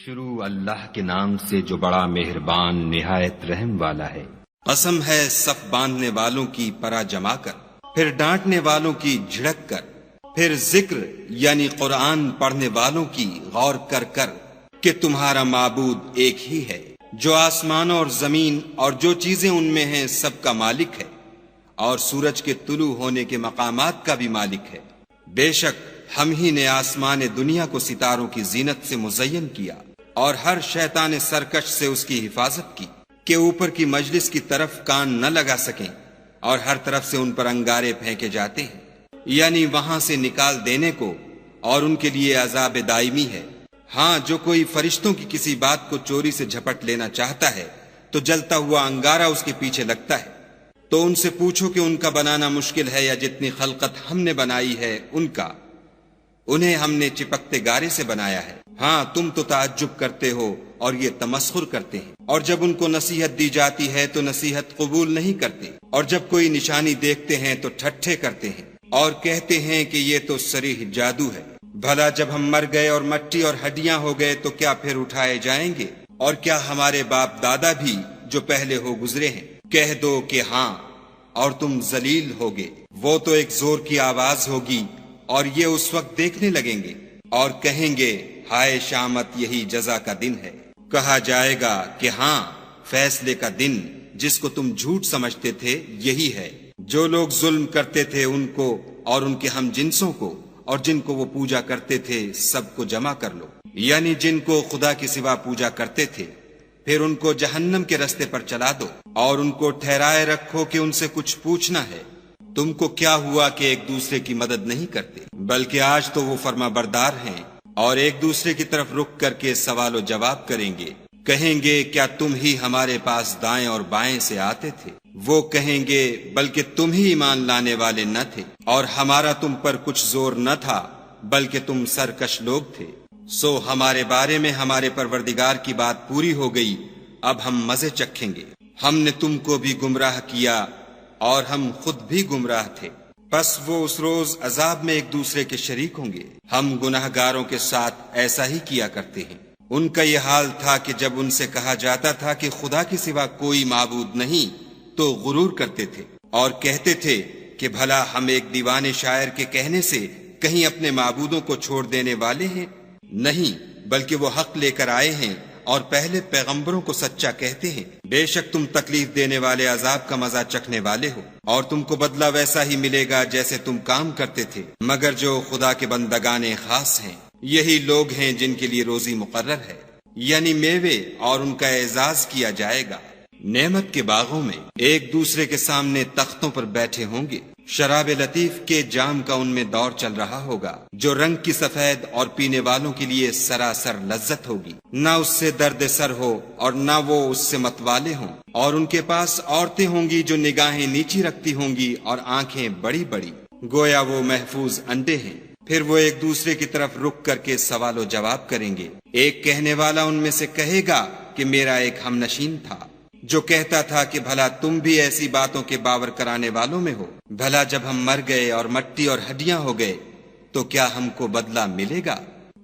شروع اللہ کے نام سے جو بڑا مہربان نہایت رحم والا ہے۔ قسم ہے صف باندھنے والوں کی پرا جما کر، پھر ڈانٹنے والوں کی جھڑک کر، پھر ذکر یعنی قرآن پڑھنے والوں کی غور کر کر کہ تمہارا معبود ایک ہی ہے جو آسمانوں اور زمین اور جو چیزیں ان میں ہیں سب کا مالک ہے، اور سورج کے طلوع ہونے کے مقامات کا بھی مالک ہے۔ بے شک ہم ہی نے آسمان دنیا کو ستاروں کی زینت سے مزین کیا اور ہر شیطان سرکش سے اس کی حفاظت کی کہ اوپر کی مجلس کی طرف کان نہ لگا سکیں، اور ہر طرف سے ان پر انگارے پھینکے جاتے ہیں، یعنی وہاں سے نکال دینے کو، اور ان کے لیے عذاب دائمی ہے۔ ہاں، جو کوئی فرشتوں کی کسی بات کو چوری سے جھپٹ لینا چاہتا ہے تو جلتا ہوا انگارہ اس کے پیچھے لگتا ہے۔ تو ان سے پوچھو کہ ان کا بنانا مشکل ہے یا جتنی خلقت ہم نے بنائی ہے ان کا، انہیں ہم نے چپکتے گارے سے بنایا ہے۔ ہاں، تم تو تعجب کرتے ہو اور یہ تمسخر کرتے ہیں، اور جب ان کو نصیحت دی جاتی ہے تو نصیحت قبول نہیں کرتے، اور جب کوئی نشانی دیکھتے ہیں تو ٹھٹھے کرتے ہیں اور کہتے ہیں کہ یہ تو صریح جادو ہے۔ بھلا جب ہم مر گئے اور مٹی اور ہڈیاں ہو گئے تو کیا پھر اٹھائے جائیں گے؟ اور کیا ہمارے باپ دادا بھی جو پہلے ہو گزرے ہیں؟ کہہ دو کہ ہاں، اور تم ذلیل ہوگے۔ وہ تو ایک زور کی آواز ہوگی اور یہ اس وقت دیکھنے لگیں گے اور کہیں گے ہائے شامت، یہی جزا کا دن ہے۔ کہا جائے گا کہ ہاں، فیصلے کا دن جس کو تم جھوٹ سمجھتے تھے یہی ہے۔ جو لوگ ظلم کرتے تھے ان کو اور ان کے ہم جنسوں کو اور جن کو وہ پوجا کرتے تھے سب کو جمع کر لو، یعنی جن کو خدا کے سوا پوجا کرتے تھے، پھر ان کو جہنم کے رستے پر چلا دو، اور ان کو ٹھہرائے رکھو کہ ان سے کچھ پوچھنا ہے۔ تم کو کیا ہوا کہ ایک دوسرے کی مدد نہیں کرتے؟ بلکہ آج تو وہ فرما بردار ہیں اور ایک دوسرے کی طرف رک کر کے سوال و جواب کریں گے۔ کہیں گے کیا تم ہی ہمارے پاس دائیں اور بائیں سے آتے تھے؟ وہ کہیں گے بلکہ تم ہی ایمان لانے والے نہ تھے، اور ہمارا تم پر کچھ زور نہ تھا بلکہ تم سرکش لوگ تھے۔ سو ہمارے بارے میں ہمارے پروردگار کی بات پوری ہو گئی، اب ہم مزے چکھیں گے۔ ہم نے تم کو بھی گمراہ کیا اور ہم خود بھی گمراہ تھے، پس وہ اس روز عذاب میں ایک دوسرے کے شریک ہوں گے۔ ہم گناہ گاروں کے ساتھ ایسا ہی کیا کرتے ہیں۔ ان کا یہ حال تھا کہ جب ان سے کہا جاتا تھا کہ خدا کے سوا کوئی معبود نہیں تو غرور کرتے تھے اور کہتے تھے کہ بھلا ہم ایک دیوانے شاعر کے کہنے سے کہیں اپنے معبودوں کو چھوڑ دینے والے ہیں؟ نہیں، بلکہ وہ حق لے کر آئے ہیں اور پہلے پیغمبروں کو سچا کہتے ہیں۔ بے شک تم تکلیف دینے والے عذاب کا مزہ چکھنے والے ہو، اور تم کو بدلہ ویسا ہی ملے گا جیسے تم کام کرتے تھے، مگر جو خدا کے بندگان خاص ہیں یہی لوگ ہیں جن کے لیے روزی مقرر ہے، یعنی میوے، اور ان کا اعزاز کیا جائے گا۔ نعمت کے باغوں میں ایک دوسرے کے سامنے تختوں پر بیٹھے ہوں گے، شراب لطیف کے جام کا ان میں دور چل رہا ہوگا، جو رنگ کی سفید اور پینے والوں کے لیے سراسر لذت ہوگی، نہ اس سے درد سر ہو اور نہ وہ اس سے متوالے ہوں۔ اور ان کے پاس عورتیں ہوں گی جو نگاہیں نیچی رکھتی ہوں گی اور آنکھیں بڑی بڑی، گویا وہ محفوظ انڈے ہیں۔ پھر وہ ایک دوسرے کی طرف رک کر کے سوال و جواب کریں گے۔ ایک کہنے والا ان میں سے کہے گا کہ میرا ایک ہم نشین تھا جو کہتا تھا کہ بھلا تم بھی ایسی باتوں کے باور کرانے والوں میں ہو؟ بھلا جب ہم مر گئے اور مٹی اور ہڈیاں ہو گئے تو کیا ہم کو بدلہ ملے گا؟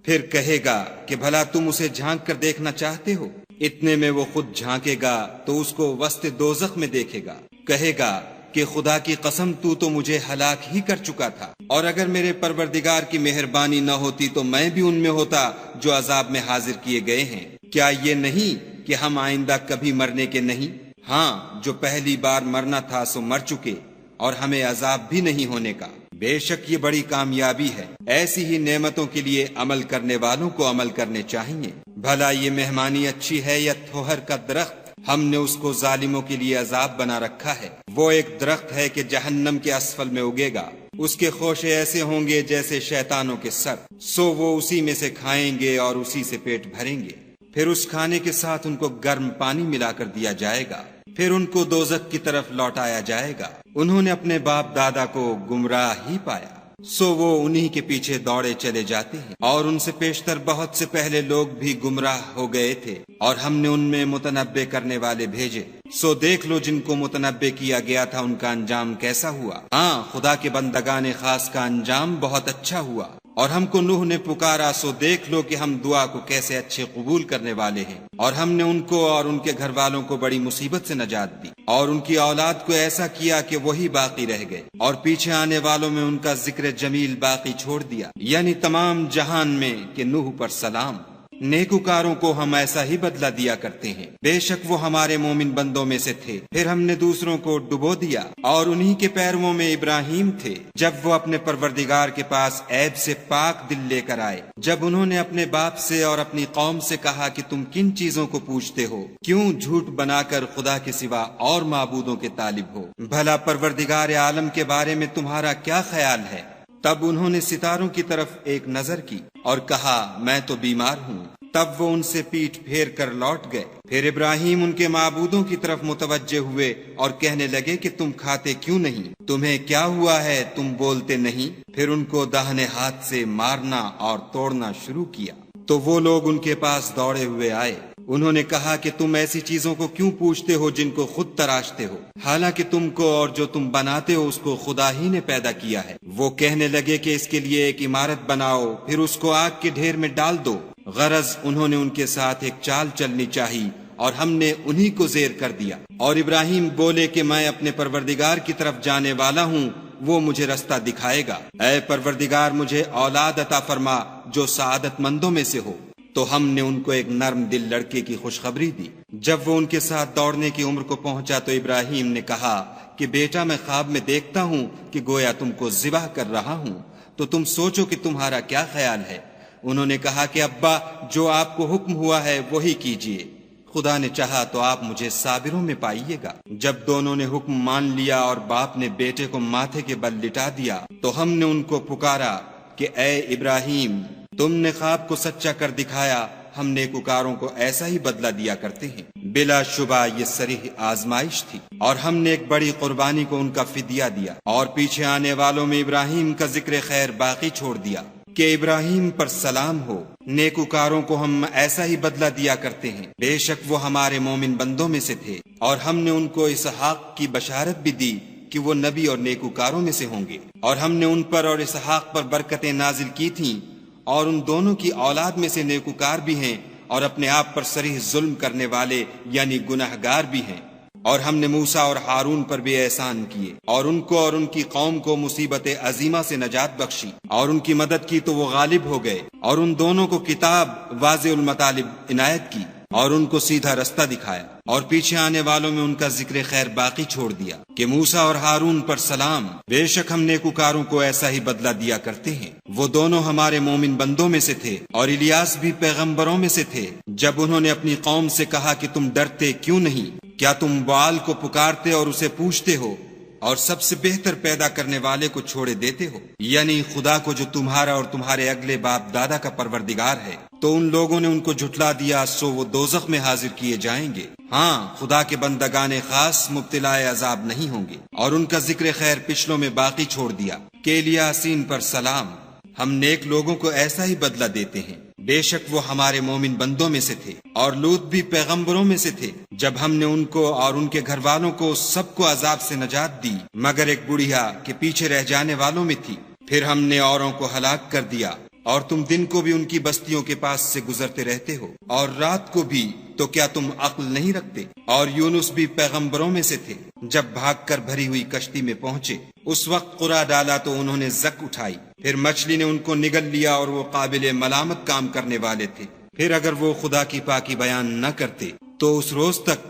پھر کہے گا کہ بھلا تم اسے جھانک کر دیکھنا چاہتے ہو؟ اتنے میں وہ خود جھانکے گا تو اس کو وسط دوزخ میں دیکھے گا، کہے گا کہ خدا کی قسم تو مجھے ہلاک ہی کر چکا تھا، اور اگر میرے پروردگار کی مہربانی نہ ہوتی تو میں بھی ان میں ہوتا جو عذاب میں حاضر کیے گئے ہیں۔ کیا یہ نہیں کہ ہم آئندہ کبھی مرنے کے نہیں؟ ہاں، جو پہلی بار مرنا تھا سو مر چکے، اور ہمیں عذاب بھی نہیں ہونے کا۔ بے شک یہ بڑی کامیابی ہے۔ ایسی ہی نعمتوں کے لیے عمل کرنے والوں کو عمل کرنے چاہیے۔ بھلا یہ مہمانی اچھی ہے یا تھوہر کا درخت؟ ہم نے اس کو ظالموں کے لیے عذاب بنا رکھا ہے۔ وہ ایک درخت ہے کہ جہنم کے اسفل میں اگے گا، اس کے خوشے ایسے ہوں گے جیسے شیطانوں کے سر، سو وہ اسی میں سے کھائیں گے اور اسی سے پیٹ بھریں گے۔ پھر اس کھانے کے ساتھ ان کو گرم پانی ملا کر دیا جائے گا، پھر ان کو دوزخ کی طرف لوٹایا جائے گا۔ انہوں نے اپنے باپ دادا کو گمراہ ہی پایا، سو وہ انہی کے پیچھے دوڑے چلے جاتے ہیں، اور ان سے پیشتر بہت سے پہلے لوگ بھی گمراہ ہو گئے تھے، اور ہم نے ان میں متنبع کرنے والے بھیجے، سو دیکھ لو جن کو متنبع کیا گیا تھا ان کا انجام کیسا ہوا۔ ہاں، خدا کے بندگان خاص کا انجام بہت اچھا ہوا، اور ہم کو نوح نے پکارا سو دیکھ لو کہ ہم دعا کو کیسے اچھے قبول کرنے والے ہیں، اور ہم نے ان کو اور ان کے گھر والوں کو بڑی مصیبت سے نجات دی، اور ان کی اولاد کو ایسا کیا کہ وہی باقی رہ گئے، اور پیچھے آنے والوں میں ان کا ذکر جمیل باقی چھوڑ دیا، یعنی تمام جہان میں کہ نوح پر سلام۔ نیکوکاروں کو ہم ایسا ہی بدلہ دیا کرتے ہیں، بے شک وہ ہمارے مومن بندوں میں سے تھے۔ پھر ہم نے دوسروں کو ڈبو دیا، اور انہی کے پیرووں میں ابراہیم تھے، جب وہ اپنے پروردگار کے پاس عیب سے پاک دل لے کر آئے، جب انہوں نے اپنے باپ سے اور اپنی قوم سے کہا کہ تم کن چیزوں کو پوچھتے ہو، کیوں جھوٹ بنا کر خدا کے سوا اور معبودوں کے طالب ہو، بھلا پروردگار عالم کے بارے میں تمہارا کیا خیال ہے؟ تب انہوں نے ستاروں کی طرف ایک نظر کی اور کہا میں تو بیمار ہوں، تب وہ ان سے پیٹھ پھیر کر لوٹ گئے۔ پھر ابراہیم ان کے معبودوں کی طرف متوجہ ہوئے اور کہنے لگے کہ تم کھاتے کیوں نہیں؟ تمہیں کیا ہوا ہے؟ تم بولتے نہیں؟ پھر ان کو داہنے ہاتھ سے مارنا اور توڑنا شروع کیا، تو وہ لوگ ان کے پاس دوڑے ہوئے آئے۔ انہوں نے کہا کہ تم ایسی چیزوں کو کیوں پوچھتے ہو جن کو خود تراشتے ہو، حالانکہ تم کو اور جو تم بناتے ہو اس کو خدا ہی نے پیدا کیا ہے۔ وہ کہنے لگے کہ اس کے لیے ایک عمارت بناؤ، پھر اس کو آگ کے ڈھیر میں ڈال دو۔ غرض انہوں نے ان کے ساتھ ایک چال چلنی چاہی اور ہم نے انہی کو زیر کر دیا۔ اور ابراہیم بولے کہ میں اپنے پروردگار کی طرف جانے والا ہوں، وہ مجھے رستہ دکھائے گا۔ اے پروردگار مجھے اولاد عطا فرما جو سعادت مندوں میں سے ہو۔ تو ہم نے ان کو ایک نرم دل لڑکے کی خوشخبری دی۔ جب وہ ان کے ساتھ دوڑنے کی عمر کو پہنچا تو ابراہیم نے کہا کہ بیٹا میں خواب میں دیکھتا ہوں کہ گویا تم کو ذبح کر رہا ہوں، تو تم سوچو کہ تمہارا کیا خیال ہے؟ انہوں نے کہا کہ ابا جو آپ کو حکم ہوا ہے وہی کیجیے، خدا نے چاہا تو آپ مجھے صابروں میں پائیے گا۔ جب دونوں نے حکم مان لیا اور باپ نے بیٹے کو ماتھے کے بل لٹا دیا تو ہم نے ان کو پکارا کہ اے ابراہیم تم نے خواب کو سچا کر دکھایا، ہم نیکوکاروں کو ایسا ہی بدلہ دیا کرتے ہیں۔ بلا شبہ یہ صریح آزمائش تھی، اور ہم نے ایک بڑی قربانی کو ان کا فدیہ دیا، اور پیچھے آنے والوں میں ابراہیم کا ذکر خیر باقی چھوڑ دیا کہ ابراہیم پر سلام ہو۔ نیکوکاروں کو ہم ایسا ہی بدلہ دیا کرتے ہیں، بے شک وہ ہمارے مومن بندوں میں سے تھے، اور ہم نے ان کو اسحاق کی بشارت بھی دی کہ وہ نبی اور نیکوکاروں میں سے ہوں گے، اور ہم نے ان پر اور اسحاق پر برکتیں نازل کی تھیں، اور ان دونوں کی اولاد میں سے نیکوکار بھی ہیں اور اپنے آپ پر صریح ظلم کرنے والے یعنی گناہگار بھی ہیں۔ اور ہم نے موسیٰ اور ہارون پر بھی احسان کیے، اور ان کو اور ان کی قوم کو مصیبت عظیمہ سے نجات بخشی، اور ان کی مدد کی تو وہ غالب ہو گئے، اور ان دونوں کو کتاب واضح المطالب عنایت کی، اور ان کو سیدھا رستہ دکھایا، اور پیچھے آنے والوں میں ان کا ذکر خیر باقی چھوڑ دیا کہ موسیٰ اور ہارون پر سلام، بے شک ہم نیکوکاروں کو ایسا ہی بدلہ دیا کرتے ہیں۔ وہ دونوں ہمارے مومن بندوں میں سے تھے، اور الیاس بھی پیغمبروں میں سے تھے۔ جب انہوں نے اپنی قوم سے کہا کہ تم ڈرتے کیوں نہیں؟ کیا تم بعال کو پکارتے اور اسے پوچھتے ہو، اور سب سے بہتر پیدا کرنے والے کو چھوڑے دیتے ہو، یعنی خدا کو جو تمہارا اور تمہارے اگلے باپ دادا کا پروردگار ہے؟ تو ان لوگوں نے ان کو جھٹلا دیا، سو وہ دوزخ میں حاضر کیے جائیں گے۔ ہاں خدا کے بندگان خاص مبتلا عذاب نہیں ہوں گے۔ اور ان کا ذکر خیر پچھلوں میں باقی چھوڑ دیا کہ الیاسین پر سلام، ہم نیک لوگوں کو ایسا ہی بدلہ دیتے ہیں، بے شک وہ ہمارے مومن بندوں میں سے تھے۔ اور لوط بھی پیغمبروں میں سے تھے، جب ہم نے ان کو اور ان کے گھر والوں کو سب کو عذاب سے نجات دی مگر ایک بڑھیا کہ پیچھے رہ جانے والوں میں تھی۔ پھر ہم نے اوروں کو ہلاک کر دیا، اور تم دن کو بھی ان کی بستیوں کے پاس سے گزرتے رہتے ہو، اور رات کو بھی، تو کیا تم عقل نہیں رکھتے؟ اور یونس بھی پیغمبروں میں سے تھے، جب بھاگ کر بھری ہوئی کشتی میں پہنچے اس وقت قرا ڈالا تو انہوں نے زک اٹھائی، پھر مچھلی نے ان کو نگل لیا، اور وہ قابل ملامت کام کرنے والے تھے۔ پھر اگر وہ خدا کی پاکی بیان نہ کرتے تو اس روز تک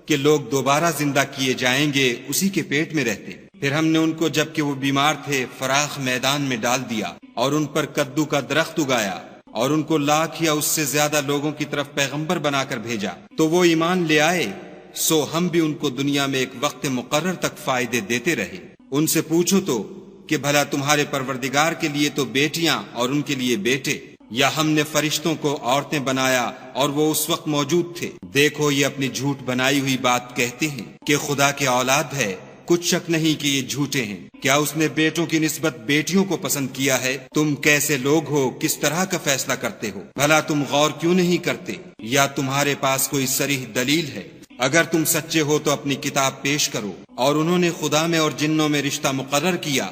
کہ لوگ دوبارہ زندہ کیے جائیں گے اسی کے پیٹ میں رہتے۔ پھر ہم نے ان کو جبکہ وہ بیمار تھے فراخ میدان میں ڈال دیا، اور ان پر کدو کا درخت اگایا، اور ان کو 1,00,000 یا اس سے زیادہ لوگوں کی طرف پیغمبر بنا کر بھیجا، تو وہ ایمان لے آئے، سو ہم بھی ان کو دنیا میں ایک وقت مقرر تک فائدے دیتے رہے۔ ان سے پوچھو تو کہ بھلا تمہارے پروردگار کے لیے تو بیٹیاں اور ان کے لیے بیٹے، یا ہم نے فرشتوں کو عورتیں بنایا اور وہ اس وقت موجود تھے؟ دیکھو یہ اپنی جھوٹ بنائی ہوئی بات کہتے ہیں کہ خدا کے اولاد ہے، کچھ شک نہیں کہ یہ جھوٹے ہیں۔ کیا اس نے بیٹوں کی نسبت بیٹیوں کو پسند کیا ہے؟ تم کیسے لوگ ہو، کس طرح کا فیصلہ کرتے ہو؟ بھلا تم غور کیوں نہیں کرتے؟ یا تمہارے پاس کوئی صریح دلیل ہے؟ اگر تم سچے ہو تو اپنی کتاب پیش کرو۔ اور انہوں نے خدا میں اور جنوں میں رشتہ مقرر کیا،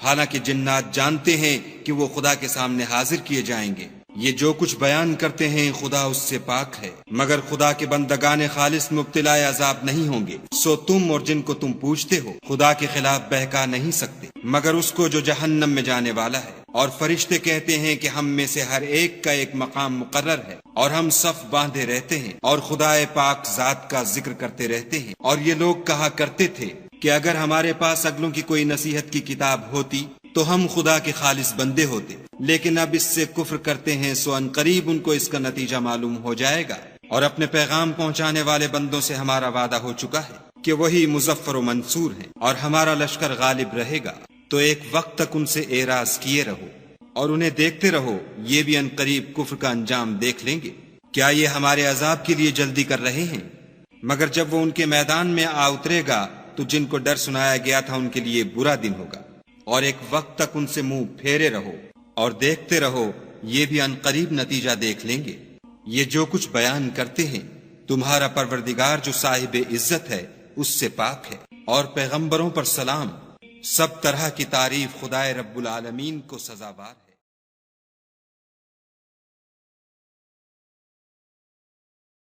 حالانکہ جنات جانتے ہیں کہ وہ خدا کے سامنے حاضر کیے جائیں گے۔ یہ جو کچھ بیان کرتے ہیں خدا اس سے پاک ہے، مگر خدا کے بندگان خالص مبتلا عذاب نہیں ہوں گے۔ سو تم اور جن کو تم پوچھتے ہو خدا کے خلاف بہکا نہیں سکتے مگر اس کو جو جہنم میں جانے والا ہے۔ اور فرشتے کہتے ہیں کہ ہم میں سے ہر ایک کا ایک مقام مقرر ہے، اور ہم صف باندھے رہتے ہیں اور خدائے پاک ذات کا ذکر کرتے رہتے ہیں۔ اور یہ لوگ کہا کرتے تھے کہ اگر ہمارے پاس اگلوں کی کوئی نصیحت کی کتاب ہوتی تو ہم خدا کے خالص بندے ہوتے، لیکن اب اس سے کفر کرتے ہیں، سو ان قریب ان کو اس کا نتیجہ معلوم ہو جائے گا۔ اور اپنے پیغام پہنچانے والے بندوں سے ہمارا وعدہ ہو چکا ہے کہ وہی مظفر و منصور ہیں، اور ہمارا لشکر غالب رہے گا۔ تو ایک وقت تک ان سے اعراض کیے رہو اور انہیں دیکھتے رہو، یہ بھی ان قریب کفر کا انجام دیکھ لیں گے۔ کیا یہ ہمارے عذاب کے لیے جلدی کر رہے ہیں؟ مگر جب وہ ان کے میدان میں آ اترے گا تو جن کو ڈر سنایا گیا تھا ان کے لیے برا دن ہوگا۔ اور ایک وقت تک ان سے منہ پھیرے رہو اور دیکھتے رہو، یہ بھی ان قریب نتیجہ دیکھ لیں گے۔ یہ جو کچھ بیان کرتے ہیں تمہارا پروردگار جو صاحب عزت ہے اس سے پاک ہے، اور پیغمبروں پر سلام۔ سب طرح کی تعریف خدائے رب العالمین کو سزاوار ہے۔